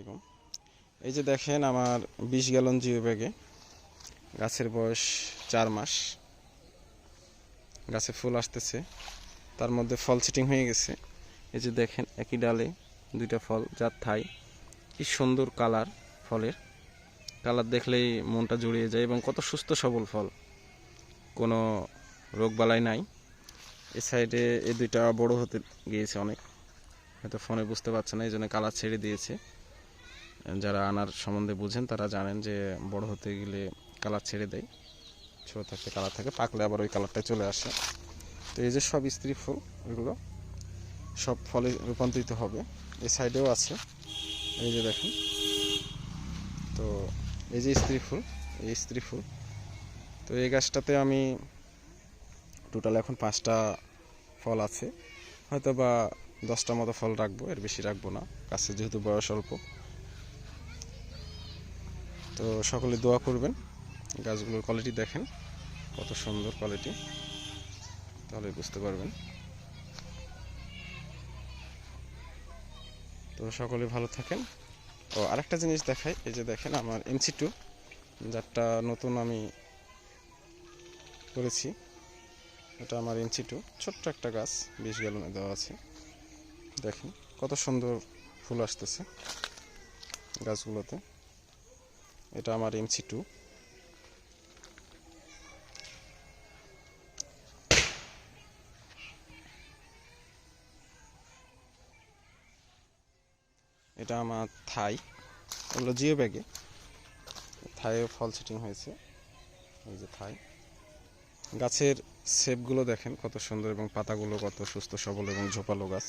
আলাইকুম। এই যে দেখেন আমার 20 গ্যালন জিও ব্যাগে গাছের বয়স 4 মাস। গাছে ফুল আসতেছে, তার মধ্যে ফল সিটিং হয়ে গেছে। এই যে দেখেন একই ডালে দুইটা ফল, যার থাই কি সুন্দর কালার। ফলের কালার দেখলেই মনটা জুড়িয়ে যায় এবং কত সুস্থ সবল ফল, কোনো রোগবালাই নাই। এই সাইডে এই দুইটা বড় হতে গিয়েছে অনেক, হয়তো ফোনে বুঝতে পারছে না, এই জন্য কালার ছেড়ে দিয়েছে। যারা আনার সম্বন্ধে বুঝেন তারা জানেন যে বড় হতে গেলে কালার ছেড়ে দেয়, ছোটো থাকতে কালার থাকে, পাকলে আবার ওই কালারটা চলে আসে। তো এই যে সব স্ত্রী ফুল, এগুলো সব ফলে রূপান্তরিত হবে। এই সাইডেও আছে, এই যে দেখেন। তো এই যে স্ত্রী ফুল, এই স্ত্রী ফুল। তো এই গাছটাতে আমি টোটাল এখন 5টা ফল আছে, হয়তো বা 10টা মতো ফল রাখবো, এর বেশি রাখবো না, গাছের যেহেতু বয়স অল্প। তো সকলে দোয়া করবেন। গাছগুলোর কোয়ালিটি দেখেন কত সুন্দর কোয়ালিটি, তাহলে বুঝতে পারবেন। তো সকলে ভালো থাকেন। ও আরেকটা জিনিস দেখাই, এই যে দেখেন আমার MC2, যারটা নতুন আমি করেছি। এটা আমার MC2, ছোট্ট একটা গাছ, 20 গ্যালনে দেওয়া আছে। দেখেন কত সুন্দর ফুল আসতেছে গাছগুলোতে। এটা আমার MC2। এটা আমার থাই, এগুলো জিও ব্যাগে, থাইয়ে ফল সেটিং হয়েছে। এই যে থাই, গাছের শেপগুলো দেখেন কত সুন্দর এবং পাতাগুলো কত সুস্থ সবল এবং ঝোপালো গাছ।